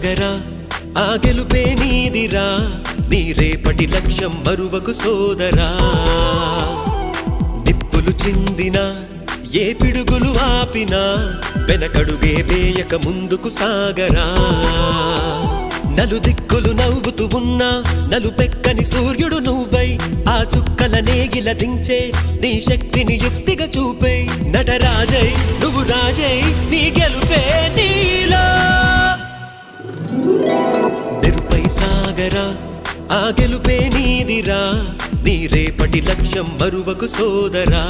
సాగరా ఆ గెలుపే నీదిరా నీ రేపటి లక్ష్యం మరువకు సోదరా నిప్పులు చిందినా ఏ పిడుగులు ఆపినా వెనకడుగే వేయక ముందుకు సాగరా నలుదిక్కులు నవ్వుతూ ఉన్నా నలుపెక్కని సూర్యుడు నువ్వై ఆ చుక్కల నేగిల దించే నీ శక్తిని యుక్తిగా చూపే నటరాజై నువ్వు రాజై నీ గెలుపే నీలో నిరుపై సాగరా ఆ గెలుపే నీదిరా నీ రేపటి లక్ష్యం మరువకు సోదరా